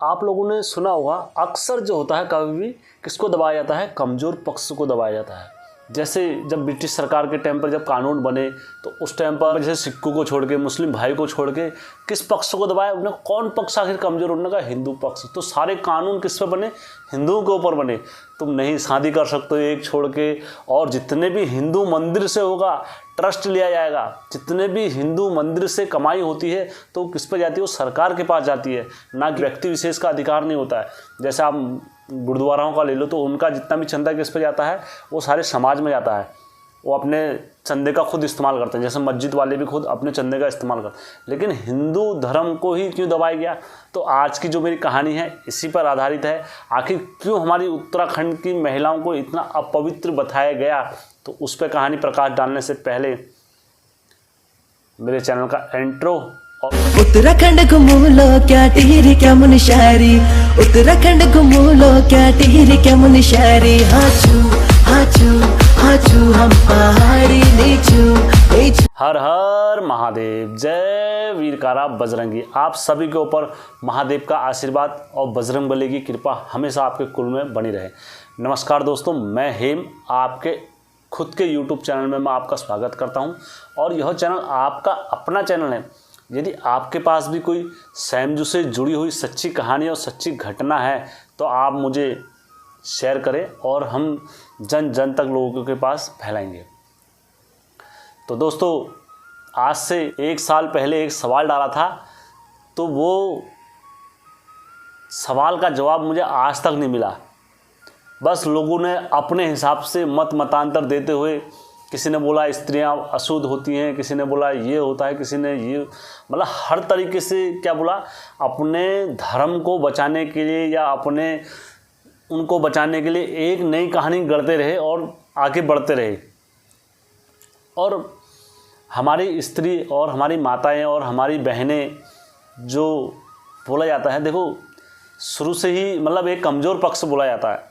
आप लोगों ने सुना होगा अक्सर जो होता है कभी भी किसको दबाया जाता है, कमज़ोर पक्ष को दबाया जाता है। जैसे जब ब्रिटिश सरकार के टाइम पर जब कानून बने तो उस टाइम पर जैसे सिखों को छोड़ के, मुस्लिम भाई को छोड़ के किस पक्ष को दबाया उन्हें, कौन पक्ष आखिर कमज़ोर, उन्होंने कहा हिंदू पक्ष। तो सारे कानून किस पर बने, हिंदुओं के ऊपर बने। तुम नहीं शादी कर सकते हो एक छोड़ के, और जितने भी हिंदू मंदिर से होगा ट्रस्ट लिया जाएगा, जितने भी हिंदू मंदिर से कमाई होती है तो किस पर जाती है, वो सरकार के पास जाती है, ना कि व्यक्ति विशेष का अधिकार नहीं होता है। जैसे आप गुरुद्वाराओं का ले लो तो उनका जितना भी चंदा किस पे जाता है, वो सारे समाज में जाता है, वो अपने चंदे का खुद इस्तेमाल करते हैं। जैसे मस्जिद वाले भी खुद अपने चंदे का इस्तेमाल करते हैं। लेकिन हिंदू धर्म को ही क्यों दबाया गया, तो आज की जो मेरी कहानी है इसी पर आधारित है। आखिर क्यों हमारी उत्तराखंड की महिलाओं को इतना अपवित्र बताया गया, तो उस पर कहानी प्रकाश डालने से पहले मेरे चैनल का इंट्रो। उत्तराखंड घूमूलो क्या टिहरी क्या मुनशारी, उत्तराखंड घूमूलो क्या टिहरी क्या मुनशारी। हाचू हाचू हाचू हम पहाड़ी नीचू। हर हर महादेव, जय वीरकारा बजरंगी। आप सभी के ऊपर महादेव का आशीर्वाद और बजरंगबली की कृपा हमेशा आपके कुल में बनी रहे। नमस्कार दोस्तों, मैं हेम आपके खुद के YouTube चैनल में मैं आपका स्वागत करता हूं। और यह चैनल आपका अपना चैनल है। यदि आपके पास भी कोई सैमजू से जुड़ी हुई सच्ची कहानी और सच्ची घटना है तो आप मुझे शेयर करें और हम जन जन तक लोगों के पास फैलाएंगे। तो दोस्तों, आज से 1 साल पहले एक सवाल डाला था, तो वो सवाल का जवाब मुझे आज तक नहीं मिला। बस लोगों ने अपने हिसाब से मतांतर देते हुए, किसी ने बोला स्त्रियां अशुद्ध होती हैं, किसी ने बोला ये होता है, किसी ने ये, मतलब हर तरीके से क्या बोला, अपने धर्म को बचाने के लिए या अपने उनको बचाने के लिए एक नई कहानी गढ़ते रहे और आगे बढ़ते रहे। और हमारी स्त्री और हमारी माताएं और हमारी बहनें जो बोला जाता है, देखो शुरू से ही मतलब एक कमज़ोर पक्ष बोला जाता है,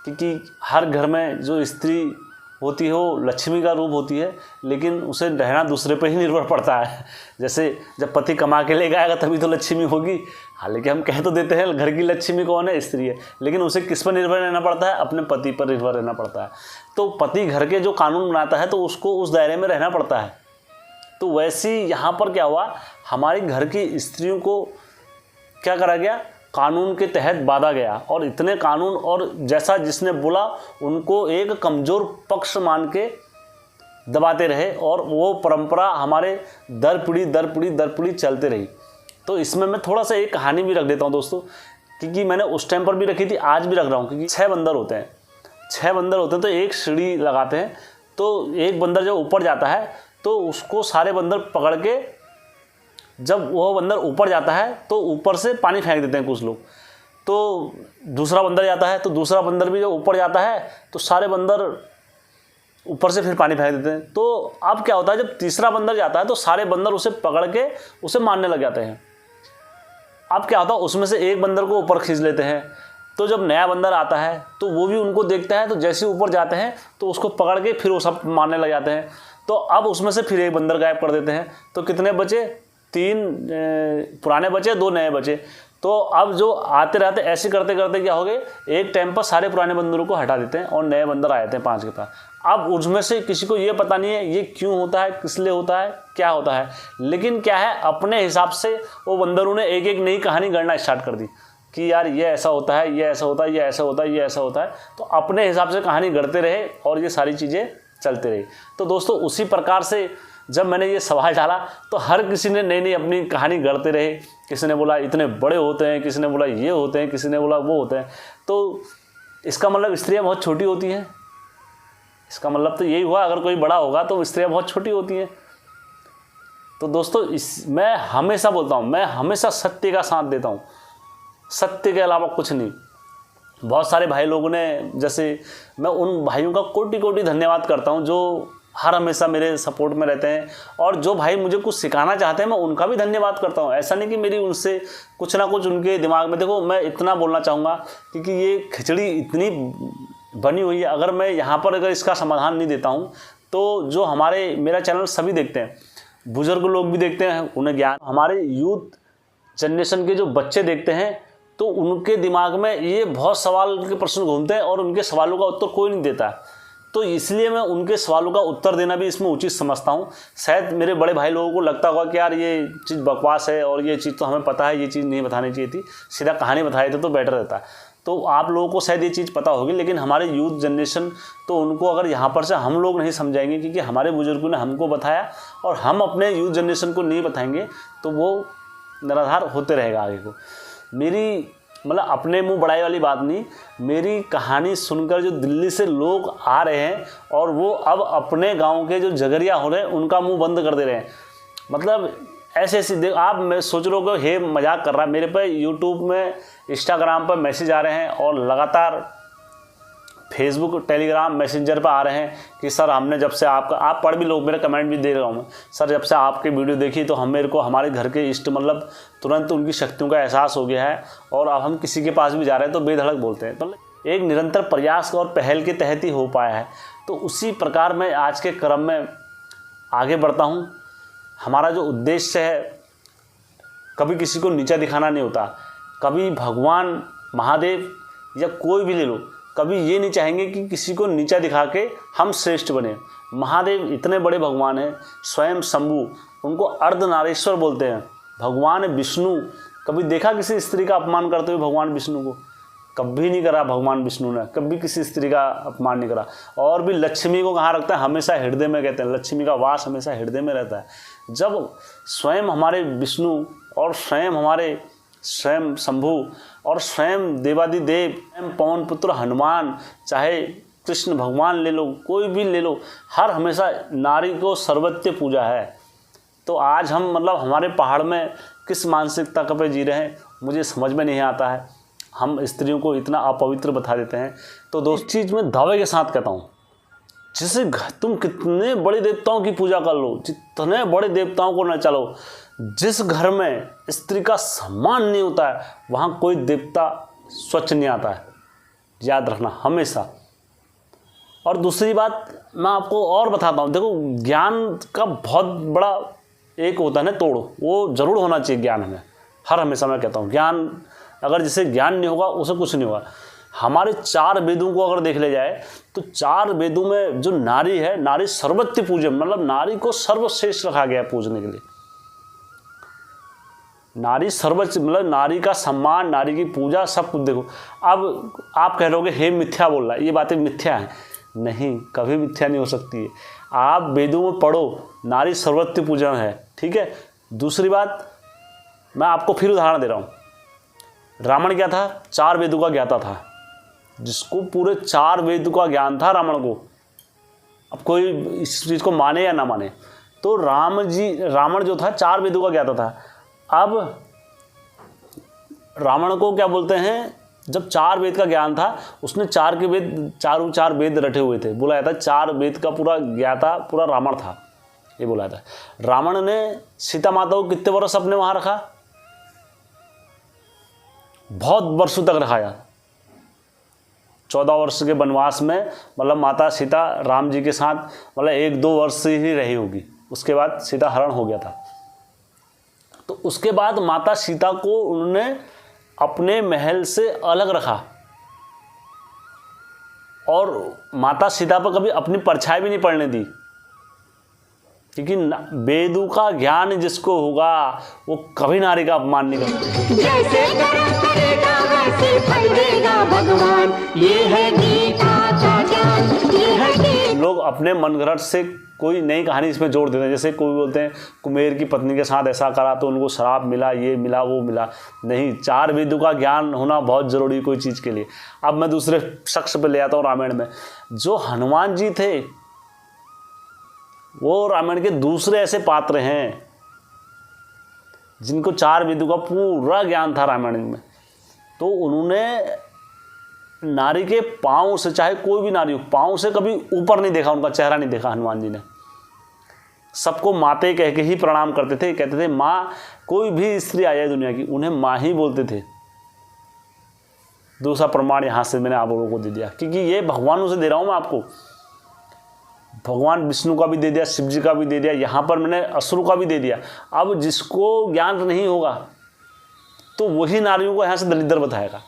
क्योंकि हर घर में जो स्त्री होती है वो लक्ष्मी का रूप होती है, लेकिन उसे रहना दूसरे पर ही निर्भर पड़ता है। जैसे जब पति कमा के लेकर आएगा तभी तो लक्ष्मी होगी। हालांकि हम कह तो देते हैं घर की लक्ष्मी कौन है, स्त्री है, लेकिन उसे किस पर निर्भर रहना पड़ता है, अपने पति पर निर्भर रहना पड़ता है। तो पति घर के जो कानून बनाता है तो उसको उस दायरे में रहना पड़ता है। तो वैसे ही यहाँ पर क्या हुआ, हमारी घर की स्त्रियों को क्या करा गया, कानून के तहत बांधा गया। और इतने कानून, और जैसा जिसने बोला उनको एक कमज़ोर पक्ष मान के दबाते रहे, और वो परंपरा हमारे दर पीढ़ी चलते रही। तो इसमें मैं थोड़ा सा एक कहानी भी रख देता हूँ दोस्तों, क्योंकि मैंने उस टाइम पर भी रखी थी, आज भी रख रहा हूँ। क्योंकि 6 बंदर होते हैं, 6 बंदर होते हैं तो एक सीढ़ी लगाते हैं। तो एक बंदर जब ऊपर जाता है तो उसको सारे बंदर पकड़ के, जब वह बंदर ऊपर जाता है तो ऊपर से पानी फेंक देते हैं कुछ लोग। तो दूसरा बंदर जाता है तो दूसरा बंदर भी जब ऊपर जाता है तो सारे बंदर ऊपर से फिर पानी फेंक देते हैं। तो अब क्या होता है, जब तीसरा बंदर जाता है तो सारे बंदर उसे पकड़ के उसे मारने लग जाते हैं। अब क्या होता है, उसमें से एक बंदर को ऊपर खींच लेते हैं। तो जब नया बंदर आता है तो वो भी उनको देखता है, तो जैसे ऊपर जाते हैं तो उसको पकड़ के फिर वो सब मारने लग जाते हैं। तो अब उसमें से फिर एक बंदर गायब कर देते हैं। तो कितने बचे, 3 पुराने बचे, 2 नए बचे। तो अब जो आते रहते ऐसे करते करते क्या हो गए, एक टाइम पर सारे पुराने बंदरों को हटा देते हैं और नए बंदर आ जाते हैं 5 के पास। अब उसमें से किसी को ये पता नहीं है ये क्यों होता है, किस लिए होता है, क्या होता है, लेकिन क्या है, अपने हिसाब से वो बंदरों ने एक एक नई कहानी गढ़ना स्टार्ट कर दी कि यार ये ऐसा होता है, ये ऐसा होता है, ये ऐसा होता है, ये ऐसा होता है। तो अपने हिसाब से कहानी गढ़ते रहे और ये सारी चीज़ें चलती रही। तो दोस्तों, उसी प्रकार से जब मैंने ये सवाल डाला तो हर किसी ने नई नई अपनी कहानी गढ़ते रहे। किसी ने बोला इतने बड़े होते हैं, किसी ने बोला ये होते हैं, किसी ने बोला वो होते हैं। तो इसका मतलब स्त्रियां बहुत छोटी होती हैं, इसका मतलब तो यही हुआ, अगर कोई बड़ा होगा तो स्त्रियां बहुत छोटी होती हैं। तो दोस्तों, मैं हमेशा बोलता हूँ, मैं हमेशा सत्य का साथ देता हूँ, सत्य के अलावा कुछ नहीं। बहुत सारे भाई लोगों ने, जैसे मैं उन भाइयों का कोटि कोटि धन्यवाद करता हूँ जो हर हमेशा मेरे सपोर्ट में रहते हैं, और जो भाई मुझे कुछ सिखाना चाहते हैं मैं उनका भी धन्यवाद करता हूँ। ऐसा नहीं कि मेरी उनसे कुछ ना कुछ उनके दिमाग में, देखो मैं इतना बोलना चाहूँगा क्योंकि ये खिचड़ी इतनी बनी हुई है, अगर मैं यहाँ पर अगर इसका समाधान नहीं देता हूँ तो जो हमारे मेरा चैनल सभी देखते हैं, बुजुर्ग लोग भी देखते हैं, उन्हें ज्ञान, हमारे यूथ जनरेशन के जो बच्चे देखते हैं तो उनके दिमाग में ये बहुत सवाल के प्रश्न घूमते हैं और उनके सवालों का उत्तर कोई नहीं देता। तो इसलिए मैं उनके सवालों का उत्तर देना भी इसमें उचित समझता हूँ। शायद मेरे बड़े भाई लोगों को लगता होगा कि यार ये चीज़ बकवास है और ये चीज़ तो हमें पता है, ये चीज़ नहीं बतानी चाहिए थी, सीधा कहानी बताए थे तो बेटर रहता। तो आप लोगों को शायद ये चीज़ पता होगी, लेकिन हमारे यूथ जनरेशन तो उनको अगर यहाँ पर से हम लोग नहीं समझाएंगे, क्योंकि हमारे बुजुर्गों ने हमको बताया और हम अपने यूथ जनरेशन को नहीं बताएंगे तो वो निराधार होते रहेगा आगे को। मेरी मतलब अपने मुंह बढ़ाई वाली बात नहीं, मेरी कहानी सुनकर जो दिल्ली से लोग आ रहे हैं और वो अब अपने गांव के जो झगड़िया हो रहे हैं उनका मुंह बंद कर दे रहे हैं। मतलब ऐसे ऐसे आप मैं सोच रहे हो कि हे मजाक कर रहा है। मेरे पे यूट्यूब में, इंस्टाग्राम पर मैसेज आ रहे हैं और लगातार फेसबुक, टेलीग्राम, मैसेंजर पर आ रहे हैं कि सर हमने जब से आपका, आप पढ़ भी लो, मेरा कमेंट भी दे रहा हूँ मैं, सर जब से आपकी वीडियो देखी तो मेरे को हमारे घर के इष्ट मतलब तुरंत उनकी शक्तियों का एहसास हो गया है और अब हम किसी के पास भी जा रहे हैं तो बेधड़क बोलते हैं। मतलब एक निरंतर प्रयास और पहल के तहत ही हो पाया है। तो उसी प्रकार मैं आज के क्रम में आगे बढ़ता हूँ। हमारा जो उद्देश्य है कभी किसी को नीचा दिखाना नहीं होता। कभी भगवान महादेव या कोई भी ले लो, कभी ये नहीं चाहेंगे कि किसी को नीचा दिखा के हम श्रेष्ठ बने। महादेव इतने बड़े भगवान हैं, स्वयं शंभु, उनको अर्धनारीश्वर बोलते हैं। भगवान विष्णु, कभी देखा किसी स्त्री का अपमान करते हुए भगवान विष्णु को? कभी नहीं करा भगवान विष्णु ने, कभी किसी स्त्री का अपमान नहीं करा। और भी लक्ष्मी को कहाँ रखता है? हमेशा हृदय में, कहते हैं लक्ष्मी का वास हमेशा हृदय में रहता है। जब स्वयं हमारे विष्णु और स्वयं शंभु और स्वयं देवादिदेव, स्वयं पवन पुत्र हनुमान, चाहे कृष्ण भगवान ले लो, कोई भी ले लो, हर हमेशा नारी को सर्वत्र पूजा है। तो आज हम मतलब हमारे पहाड़ में किस मानसिकता पे जी रहे हैं मुझे समझ में नहीं आता है। हम स्त्रियों को इतना अपवित्र बता देते हैं। तो दोस्त चीज़ मैं दावे के साथ कहता हूँ, जिसे तुम कितने बड़े देवताओं की पूजा कर लो, जितने बड़े देवताओं को न चलो, जिस घर में स्त्री का सम्मान नहीं होता है वहाँ कोई देवता स्वच्छ नहीं आता है, याद रखना हमेशा। और दूसरी बात मैं आपको और बताता हूँ, देखो ज्ञान का बहुत बड़ा एक होता है ना तोड़, वो ज़रूर होना चाहिए ज्ञान हमें। हर हमेशा मैं कहता हूँ ज्ञान, अगर जिसे ज्ञान नहीं होगा उसे कुछ नहीं होगा। हमारे 4 वेदों को अगर देख ले जाए तो 4 वेदों में जो नारी है, नारी सर्वत्र पूज्य, मतलब नारी को सर्वश्रेष्ठ रखा गया है पूजने के लिए। नारी सर्वोच्च, मतलब नारी का सम्मान, नारी की पूजा, सब कुछ। देखो अब आप कह रहोगे हे मिथ्या बोल रहा है, ये बातें मिथ्या हैं। नहीं, कभी मिथ्या नहीं हो सकती है। आप वेदों में पढ़ो, नारी सर्वत्र पूजन है, ठीक है। दूसरी बात मैं आपको फिर उदाहरण दे रहा हूँ। रावण क्या था? 4 वेदों का ज्ञाता था, जिसको पूरे 4 वेदों का ज्ञान था रावण को। अब कोई इस चीज़ को माने या ना माने, तो रावण जो था 4 वेदों का ज्ञाता था। अब रावण को क्या बोलते हैं, जब 4 वेद का ज्ञान था, उसने 4 के वेद, चार वेद रटे हुए थे। बोला जाता है 4 वेद का पूरा ज्ञाता पूरा रावण था, ये बोला जाता है। रावण ने सीता माता को कितने वर्ष अपने वहाँ रखा? बहुत वर्षों तक रखा यार। 14 वर्ष के वनवास में, मतलब माता सीता राम जी के साथ मतलब 1-2 वर्ष ही रही होगी, उसके बाद सीता हरण हो गया था। तो उसके बाद माता सीता को उन्होंने अपने महल से अलग रखा और माता सीता पर कभी अपनी परछाई भी नहीं पड़ने दी, क्योंकि वेदों का ज्ञान जिसको होगा वो कभी नारी का अपमान नहीं करता। जैसे करेगा वैसे फलेगा भगवान, ये है गीता का ज्ञान, ये है गीता। लोग अपने मनगढ़ंत से कोई नई कहानी इसमें जोड़ देते हैं। जैसे कोई बोलते हैं कुमेर की पत्नी के साथ ऐसा करा तो उनको श्राप मिला, ये मिला, वो मिला। नहीं, 4 वेदों का ज्ञान होना बहुत ज़रूरी कोई चीज़ के लिए। अब मैं दूसरे शख्स पे ले आता हूँ। रामायण में जो हनुमान जी थे वो रामायण के दूसरे ऐसे पात्र हैं जिनको 4 वेदों का पूरा ज्ञान था रामायण में। तो उन्होंने नारी के पाँव से, चाहे कोई भी नारी हो, पाँव से कभी ऊपर नहीं देखा, उनका चेहरा नहीं देखा हनुमान जी ने। सबको माते कह के ही प्रणाम करते थे, कहते थे माँ। कोई भी स्त्री आ जाए दुनिया की, उन्हें माँ ही बोलते थे। दूसरा प्रमाण यहाँ से मैंने आप लोगों को दे दिया, क्योंकि ये भगवानों से दे रहा हूँ मैं आपको। भगवान विष्णु का भी दे दिया, शिव जी का भी दे दिया, यहाँ पर मैंने असुरों का भी दे दिया। अब जिसको ज्ञान नहीं होगा तो वही नारियों को यहाँ से दलिद्र बताएगा,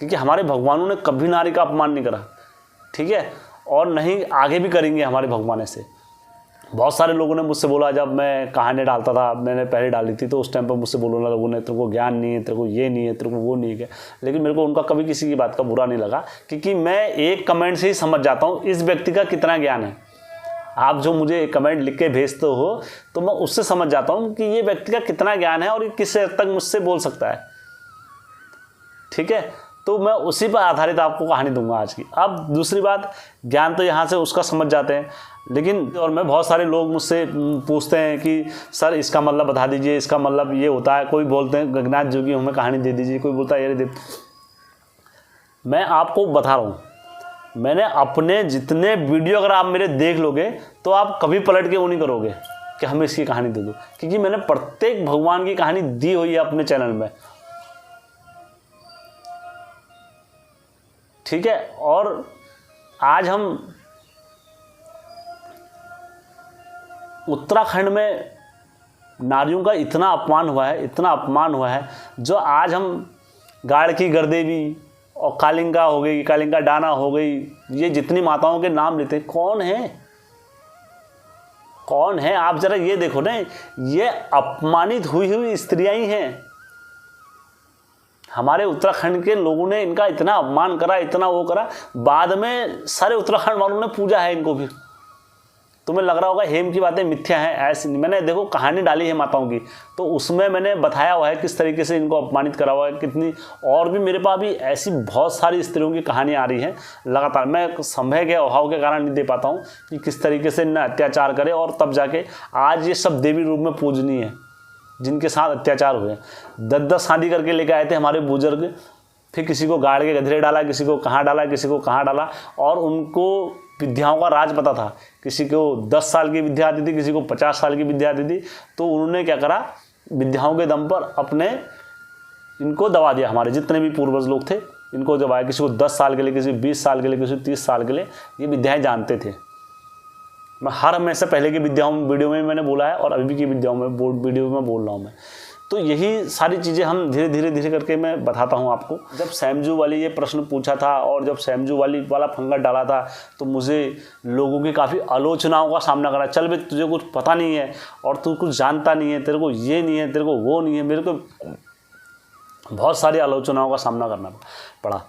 क्योंकि हमारे भगवानों ने कभी नारी का अपमान नहीं करा, ठीक है, और नहीं आगे भी करेंगे हमारे भगवान ऐसे। बहुत सारे लोगों ने मुझसे बोला, जब मैं कहानी डालता था, मैंने पहले डाली थी, तो उस टाइम पर मुझसे बोलने लोगों ने, तेरे को ज्ञान नहीं है, तेरे को ये नहीं है, तेरे को वो नहीं है। लेकिन मेरे को उनका कभी किसी की बात का बुरा नहीं लगा, क्योंकि मैं एक कमेंट से ही समझ जाता हूँ इस व्यक्ति का कितना ज्ञान है। आप जो मुझे कमेंट लिख के भेजते हो तो मैं उससे समझ जाता हूँ कि ये व्यक्ति का कितना ज्ञान है और ये किस हद तक मुझसे बोल सकता है, ठीक है। तो मैं उसी पर आधारित आपको कहानी दूंगा आज की। अब दूसरी बात, ज्ञान तो यहाँ से उसका समझ जाते हैं, लेकिन और मैं बहुत सारे लोग मुझसे पूछते हैं कि सर इसका मतलब बता दीजिए, इसका मतलब ये होता है। कोई बोलते हैं गगनाथ जोगी हमें कहानी दे दीजिए, कोई बोलता है अरे दे। मैं आपको बता रहा हूँ, मैंने अपने जितने वीडियो अगर आप मेरे देख लोगे तो आप कभी पलट के वो नहीं करोगे कि हमें इसकी कहानी दे दो, क्योंकि मैंने प्रत्येक भगवान की कहानी दी हुई है अपने चैनल में, ठीक है। और आज हम उत्तराखंड में नारियों का इतना अपमान हुआ है, इतना अपमान हुआ है, जो आज हम गाड़ की गरदेवी और कालिंगा हो गई, कालिंगा डाना हो गई, ये जितनी माताओं के नाम लेते हैं, कौन है, कौन है? आप जरा ये देखो ना, ये अपमानित हुई हुई स्त्रियां ही हैं। हमारे उत्तराखंड के लोगों ने इनका इतना अपमान करा, इतना वो करा, बाद में सारे उत्तराखंड वालों ने पूजा है इनको भी। तुम्हें लग रहा होगा हेम की बातें मिथ्या हैं, ऐसे मैंने देखो कहानी डाली है माताओं की, तो उसमें मैंने बताया हुआ है किस तरीके से इनको अपमानित करा हुआ है, कितनी। और भी मेरे पास भी ऐसी बहुत सारी स्त्रियों की कहानी आ रही है लगातार। मैं समय के अभाव के कारण नहीं दे पाता हूँ कि किस तरीके से इन्हें अत्याचार करे, और तब जाके आज ये सब देवी रूप में पूजनीय है जिनके साथ अत्याचार हुए। 10-10 शादी करके लेके आए थे हमारे बुजुर्ग, फिर किसी को गाड़ के गधरे डाला, किसी को कहाँ डाला, किसी को कहाँ डाला, और उनको विद्याओं का राज पता था। किसी को 10 साल की विद्या आती थी, किसी को 50 साल की विद्या आती थी, तो उन्होंने क्या करा, विद्याओं के दम पर अपने इनको दबा दिया। हमारे जितने भी पूर्वज लोग थे इनको दबाया, किसी को 10 साल के लिए, किसी को 20 साल के लिए, किसी को 30 साल के लिए, ये विद्याएँ जानते थे। मैं हर हमेशा पहले की विद्याओं वीडियो में मैंने बोला है, और अभी की विद्याओं में वीडियो में बोल रहा हूँ मैं। तो यही सारी चीज़ें हम धीरे धीरे करके मैं बताता हूँ आपको। जब सैमजू वाली ये प्रश्न पूछा था और जब सैमजू वाला फंगा डाला था, तो मुझे लोगों की काफ़ी आलोचनाओं का सामना करना। चल भाई तुझे कुछ पता नहीं है और तू कुछ जानता नहीं है, तेरे को ये नहीं है, तेरे को वो नहीं है। मेरे को बहुत सारी आलोचनाओं का सामना करना पड़ा,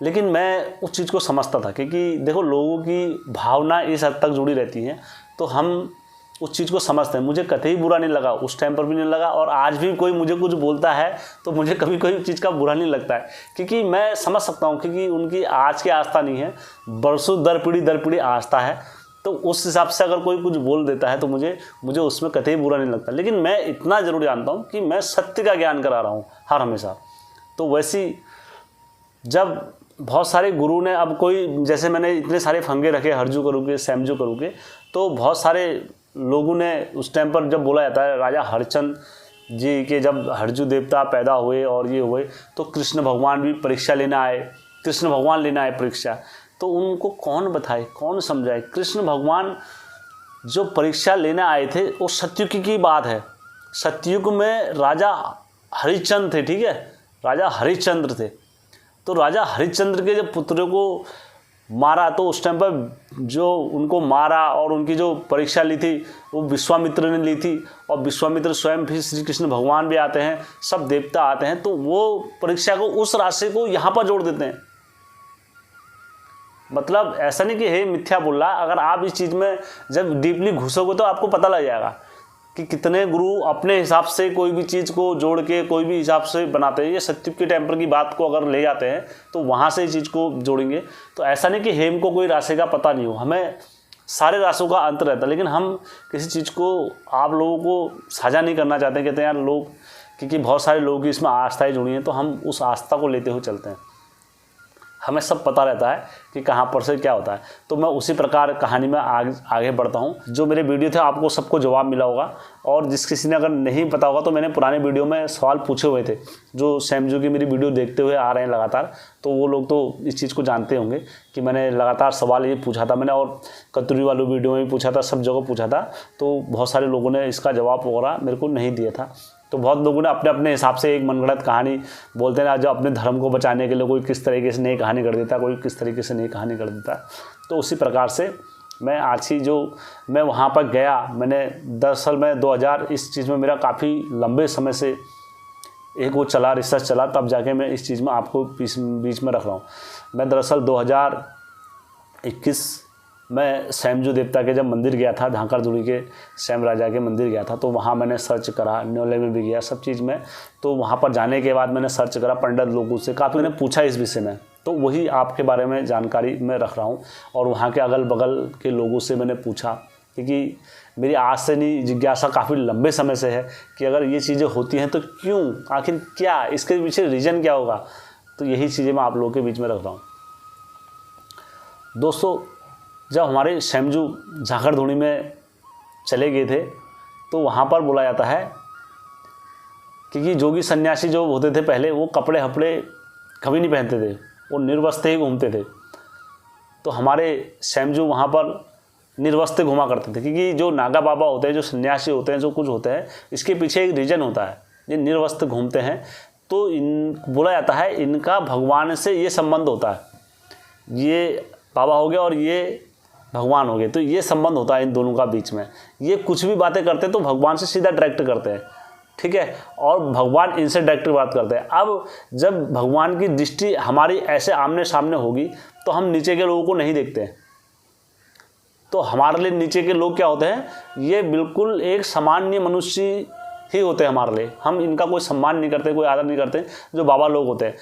लेकिन मैं उस चीज़ को समझता था, क्योंकि देखो लोगों की भावना इस हद तक जुड़ी रहती है, तो हम उस चीज़ को समझते हैं। मुझे कतई बुरा नहीं लगा, उस टाइम पर भी नहीं लगा, और आज भी कोई मुझे कुछ बोलता है तो मुझे कभी कोई चीज़ का बुरा नहीं लगता है, क्योंकि मैं समझ सकता हूँ, क्योंकि उनकी आज की आस्था नहीं है, बरसों दर पीढ़ी आस्था है। तो उस हिसाब से अगर कोई कुछ बोल देता है तो मुझे उसमें कतई बुरा नहीं लगता। लेकिन मैं इतना ज़रूर जानता हूँ कि मैं सत्य का ज्ञान करा रहा हूँ हर हमेशा। तो वैसी जब बहुत सारे गुरु ने, अब कोई जैसे मैंने इतने सारे फंगे रखे, हरजू करू के, सैमजू करू के, तो बहुत सारे लोगों ने उस टाइम पर जब बोला जाता है राजा हरिश्चंद्र जी के जब हरजू देवता पैदा हुए और ये हुए, तो कृष्ण भगवान भी परीक्षा लेने आए, कृष्ण भगवान लेने आए परीक्षा। तो उनको कौन बताए, कौन समझाए? कृष्ण भगवान जो परीक्षा लेने आए थे वो सतयुग की बात है। सतयुग में राजा हरिश्चंद्र थे, ठीक है, राजा हरिश्चंद्र थे। तो राजा हरिश्चंद्र के जब पुत्रों को मारा, तो उस टाइम पर जो उनको मारा और उनकी जो परीक्षा ली थी वो विश्वामित्र ने ली थी, और विश्वामित्र स्वयं भी, श्री कृष्ण भगवान भी आते हैं, सब देवता आते हैं, तो वो परीक्षा को, उस राशि को यहाँ पर जोड़ देते हैं। मतलब ऐसा नहीं कि हे मिथ्या बोल रहा, अगर आप इस चीज़ में जब डीपली घुसोगे तो आपको पता लग जाएगा कि कितने गुरु अपने हिसाब से कोई भी चीज़ को जोड़ के कोई भी हिसाब से बनाते हैं। ये सतयुग के टेम्पर की बात को अगर ले जाते हैं तो वहाँ से इस चीज़ को जोड़ेंगे। तो ऐसा नहीं कि हेम को कोई राशि का पता नहीं हो, हमें सारे राशियों का अंतर रहता है, लेकिन हम किसी चीज़ को आप लोगों को साझा नहीं करना चाहते। कहते हैं यार लोग, क्योंकि बहुत सारे लोगों की इसमें आस्थाएँ जुड़ी हैं, तो हम उस आस्था को लेते हुए चलते हैं। हमें सब पता रहता है कि कहाँ पर से क्या होता है। तो मैं उसी प्रकार कहानी में आगे बढ़ता हूँ। जो मेरे वीडियो थे आपको सबको जवाब मिला होगा, और जिस किसी ने अगर नहीं पता होगा तो मैंने पुराने वीडियो में सवाल पूछे हुए थे, जो सैमजू की मेरी वीडियो देखते हुए आ रहे हैं लगातार, तो वो लोग तो इस चीज़ को जानते होंगे कि मैंने लगातार सवाल ये पूछा था मैंने, और कतुरी वाली वीडियो में भी पूछा था, सब जगह पूछा था। तो बहुत सारे लोगों ने इसका जवाब वगैरह मेरे को नहीं दिया था। तो बहुत लोगों ने अपने अपने हिसाब से एक मनगढ़ंत कहानी बोलते हैं ना, जो अपने धर्म को बचाने के लिए कोई किस तरीके से नई कहानी कर देता, कोई किस तरीके से नई कहानी कर देता। तो उसी प्रकार से मैं आज ही जो मैं वहाँ पर गया, मैंने दरअसल मैं 2000 इस चीज़ में मेरा काफ़ी लंबे समय से एक वो चला, रिसर्च चला, तब जाके मैं इस चीज़ में आपको बीच में रख रहा हूँ। मैं दरअसल 2021 मैं सैमजू देवता के जब मंदिर गया था, धांकरदुड़ी के सैम राजा के मंदिर गया था, तो वहाँ मैंने सर्च करा, न्योले में भी गया, सब चीज़ में। तो वहाँ पर जाने के बाद मैंने सर्च करा, पंडित लोगों से काफ़ी मैंने पूछा इस विषय में, तो वही आपके बारे में जानकारी मैं रख रहा हूँ। और वहाँ के अगल बगल के लोगों से मैंने पूछा, क्योंकि मेरी आज से नहीं जिज्ञासा काफ़ी लंबे समय से है कि अगर ये चीज़ें होती हैं तो क्यों, आखिर क्या इसके पीछे रीज़न क्या होगा। तो यही चीज़ें मैं आप लोगों के बीच में रख रहा हूँ। दोस्तों, जब हमारे सैमजू झाकड़धुणी में चले गए थे तो वहाँ पर बोला जाता है, क्योंकि जोगी सन्यासी जो होते थे पहले, वो कपड़े हपड़े कभी नहीं पहनते थे, वो निर्वस्त्र ही घूमते थे। तो हमारे सैमजू वहाँ पर निर्वस्त्र घुमा करते थे, क्योंकि जो नागा बाबा होते हैं, जो सन्यासी होते हैं, जो कुछ होते हैं, इसके पीछे एक रीज़न होता है। ये निर्वस्त्र घूमते हैं तो बोला जाता है इनका भगवान से ये संबंध होता है, ये बाबा हो गया और ये भगवान हो गए, तो ये संबंध होता है इन दोनों का बीच में। ये कुछ भी बातें करते हैं तो भगवान से सीधा डायरेक्ट करते हैं, ठीक है, और भगवान इनसे डायरेक्ट बात करते हैं। अब जब भगवान की दृष्टि हमारी ऐसे आमने सामने होगी तो हम नीचे के लोगों को नहीं देखते हैं। तो हमारे लिए नीचे के लोग क्या होते हैं, ये बिल्कुल एक सामान्य मनुष्य ही होते हैं हमारे लिए। हम इनका कोई सम्मान नहीं करते, कोई आदर नहीं करते जो बाबा लोग होते हैं।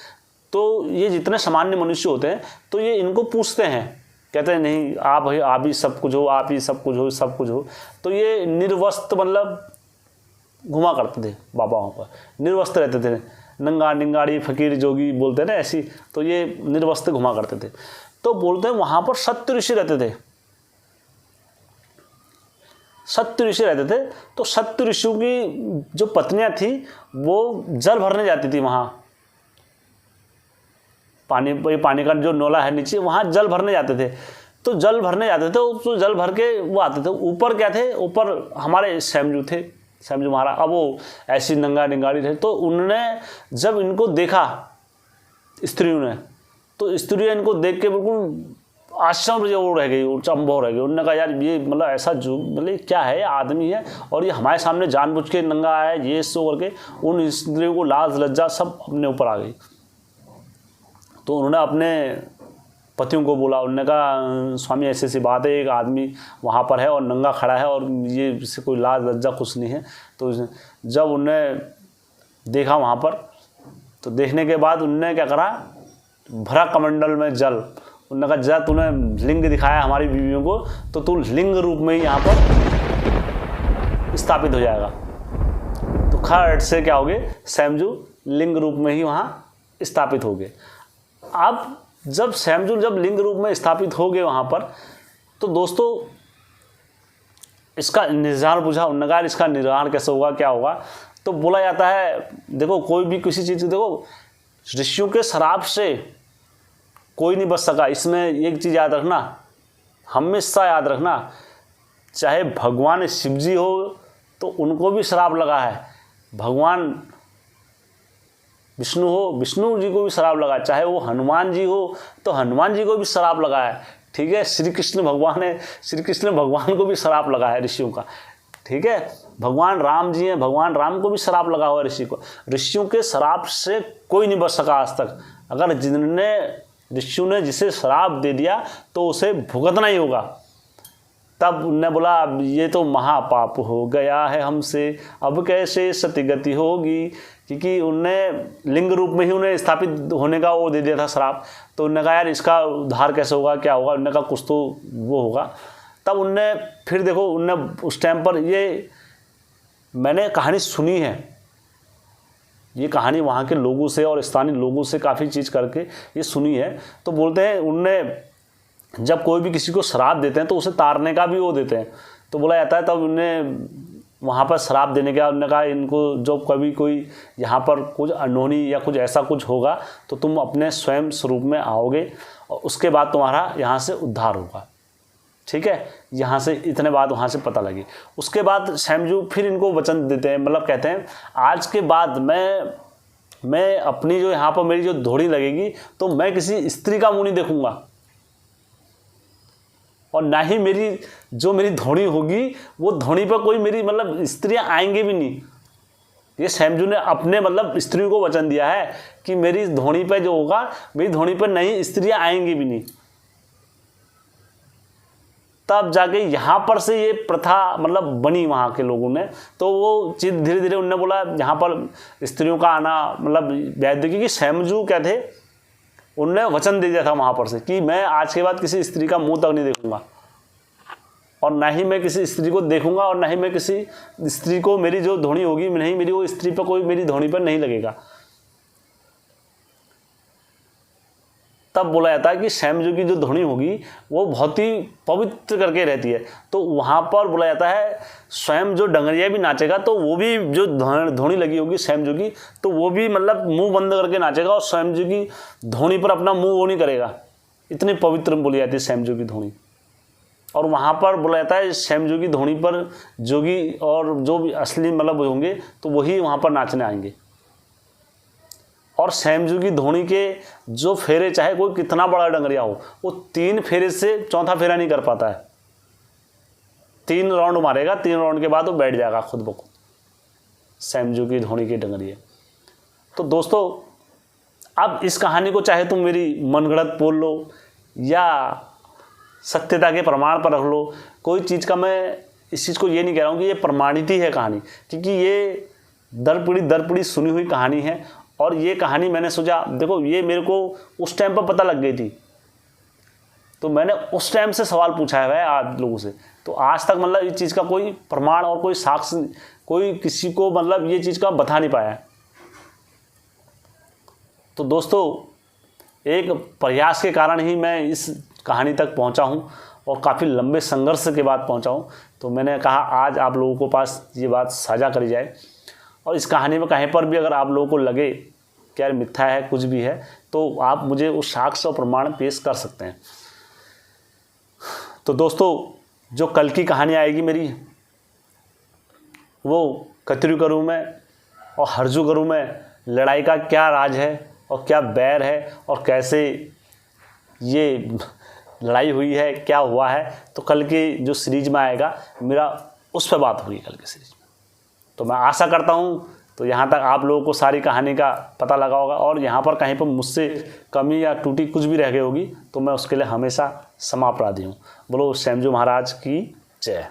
तो ये जितने सामान्य मनुष्य होते हैं तो ये इनको पूछते हैं, कहते हैं नहीं आप ही सब कुछ हो, आप ही सब कुछ हो, सब कुछ हो। तो ये निर्वस्त्र मतलब घुमा करते थे बाबा, वहाँ पर निर्वस्त्र रहते थे, नंगा निंगाड़ी फकीर जोगी बोलते हैं ना ऐसी, तो ये निर्वस्त्र घुमा करते थे। तो बोलते हैं वहाँ पर सत्य ऋषि रहते थे, सत्य ऋषि रहते थे। तो सत्य ऋषियों की जो पत्नियां थी वो जल भरने जाती थी, वहाँ पानी का जो नोला है नीचे, वहाँ जल भरने जाते थे। तो जल भरने जाते थे तो जल भर के वो आते थे। ऊपर क्या थे, ऊपर हमारे सैमजू थे, सैमजू महाराज। अब वो ऐसी नंगा निंगाड़ी थे। तो उन्होंने जब इनको देखा स्त्रियों ने, तो स्त्रियाँ इनको देख के बिल्कुल आश्चर्य वो रह गई, चंबो रह गई। उन्होंने कहा यार ये मतलब ऐसा जो मतलब क्या है, आदमी है और ये हमारे सामने जानबूझ के नंगा है, ये सो करके। उन स्त्रियों को लाज लज्जा सब अपने ऊपर आ गई। तो उन्होंने अपने पतियों को बोला, उन्होंने कहा स्वामी ऐसी ऐसी बात है, एक आदमी वहाँ पर है और नंगा खड़ा है और ये इससे कोई लाज लज्जा कुछ नहीं है। तो जब उन्होंने देखा वहाँ पर, तो देखने के बाद उन्होंने क्या करा, भरा कमंडल में जल, उन्होंने कहा जा तूने लिंग दिखाया हमारी बीवियों को, तो तू लिंग रूप में ही यहाँ पर स्थापित हो जाएगा। तो खट से क्या हो गए, सैमजू लिंग रूप में ही वहाँ स्थापित हो गए। अब जब सैमजू जब लिंग रूप में स्थापित हो गए वहाँ पर, तो दोस्तों इसका निर्धारण पूछा, उन्होंने कहा इसका निर्धारण कैसे होगा, क्या होगा। तो बोला जाता है देखो कोई भी किसी चीज़, देखो ऋषियों के श्राप से कोई नहीं बच सका। इसमें एक चीज़ याद रखना, हमेशा याद रखना, चाहे भगवान शिव जी हो तो उनको भी श्राप लगा है, भगवान विष्णु हो, विष्णु जी को भी श्राप लगा है, चाहे वो हनुमान जी हो तो हनुमान जी को भी श्राप लगा है, ठीक है। श्री कृष्ण भगवान है, श्री कृष्ण भगवान को भी श्राप लगा है ऋषियों का, ठीक है। भगवान राम जी हैं, भगवान राम को भी श्राप लगा हुआ है ऋषि को। ऋषियों के श्राप से कोई नहीं बच सका आज तक। अगर जिन्होंने ऋषियों ने जिसे श्राप दे दिया तो उसे भुगतना ही होगा। तब उन्होंने बोला ये तो महापाप हो गया है हमसे, अब कैसे सती गति होगी, क्योंकि उनने लिंग रूप में ही उन्हें स्थापित होने का वो दे दिया था श्राप। तो उन्होंने कहा यार इसका उद्धार कैसे होगा, क्या होगा। उन्होंने कहा कुछ तो वो होगा। तब उनने फिर देखो, उनने उस टाइम पर, ये मैंने कहानी सुनी है, ये कहानी वहाँ के लोगों से और स्थानीय लोगों से काफ़ी चीज़ करके ये सुनी है। तो बोलते हैं उनने जब कोई भी किसी को श्राप देते हैं तो उसे तारने का भी वो देते हैं। तो बोला जाता है तब उन्हें वहाँ पर श्राप देने के बाद उन्होंने कहा इनको जब कभी कोई यहाँ पर कुछ अनहोनी या कुछ ऐसा कुछ होगा तो तुम अपने स्वयं स्वरूप में आओगे और उसके बाद तुम्हारा यहाँ से उद्धार होगा। ठीक है, यहाँ से इतने बात वहाँ से पता लगी। उसके बाद सैमजू फिर इनको वचन देते हैं, मतलब कहते हैं आज के बाद मैं अपनी जो यहाँ पर मेरी जो धोड़ी लगेगी तो मैं किसी स्त्री का मुँह नहीं देखूंगा, और ना ही मेरी धोनी होगी वो धोनी पर कोई मेरी मतलब स्त्रियाँ आएंगे भी नहीं। ये सैमजू ने अपने मतलब स्त्रियों को वचन दिया है कि मेरी धोनी पे जो होगा, मेरी धोनी पर नई स्त्रियाँ आएंगी भी नहीं। तब जाके यहाँ पर से ये प्रथा मतलब बनी वहाँ के लोगों ने, तो वो चीज़ धीरे धीरे उनने बोला यहाँ पर स्त्रियों का आना मतलब वैध, क्योंकि सैमजू क्या थे, उनने वचन दे दिया था वहाँ पर से कि मैं आज के बाद किसी स्त्री का मुंह तक नहीं देखूंगा, और ना ही मैं किसी स्त्री को देखूंगा, और ना ही मैं किसी स्त्री को मेरी जो धोनी होगी नहीं मेरी वो स्त्री पर कोई मेरी धोनी पर नहीं लगेगा। तब बोला जाता है कि सैमजू की जो धोनी होगी वो बहुत ही पवित्र करके रहती है। तो वहाँ पर बोला जाता है स्वयं जो डंगरिया भी नाचेगा तो वो भी जो धोनी लगी होगी सैमजू की, तो वो भी मतलब मुंह बंद करके नाचेगा और सैमजू की धोनी पर अपना मुंह वो नहीं करेगा। इतनी पवित्र बोली जाती है सैमजू की धोनी। और वहाँ पर बोला जाता है सैमजू की धोनी पर जोगी और जो भी असली मतलब होंगे तो वही वहाँ पर नाचने आएंगे। और सैमजू की धोनी के जो फेरे, चाहे कोई कितना बड़ा डंगरिया हो, वो 3 फेरे से चौथा फेरा नहीं कर पाता है। 3 राउंड मारेगा, 3 राउंड के बाद वो बैठ जाएगा खुद ब खुद, सैमजू की धोनी के डंगरिया। तो दोस्तों अब इस कहानी को चाहे तुम मेरी मनगढ़ंत बोल लो या सत्यता के प्रमाण पर रख लो, कोई चीज़ का मैं इस चीज़ को ये नहीं कह रहा हूँ कि ये प्रमाणित ही है कहानी, क्योंकि ये दर पीढ़ी सुनी हुई कहानी है। और ये कहानी मैंने सोचा, देखो ये मेरे को उस टाइम पर पता लग गई थी, तो मैंने उस टाइम से सवाल पूछा है आप लोगों से, तो आज तक मतलब इस चीज़ का कोई प्रमाण और कोई साक्ष्य कोई किसी को मतलब ये चीज़ का बता नहीं पाया है। तो दोस्तों एक प्रयास के कारण ही मैं इस कहानी तक पहुंचा हूं और काफ़ी लंबे संघर्ष के बाद पहुंचा हूं। तो मैंने कहा आज आप लोगों के पास ये बात साझा करी जाए, और इस कहानी में कहीं पर भी अगर आप लोगों को लगे कि यार मिथ्या है कुछ भी है, तो आप मुझे उस साक्ष्य और प्रमाण पेश कर सकते हैं। तो दोस्तों जो कल की कहानी आएगी मेरी, वो कतरू करूँ में और हरजू करूँ में लड़ाई का क्या राज है और क्या बैर है और कैसे ये लड़ाई हुई है, क्या हुआ है, तो कल की जो सीरीज में आएगा मेरा उस पर बात होगी कल की सीरीज में। तो मैं आशा करता हूँ तो यहाँ तक आप लोगों को सारी कहानी का पता लगा होगा, और यहाँ पर कहीं पर मुझसे कमी या टूटी कुछ भी रह गई होगी तो मैं उसके लिए हमेशा क्षमा प्रार्थी हूँ। बोलो सैमजू महाराज की जय।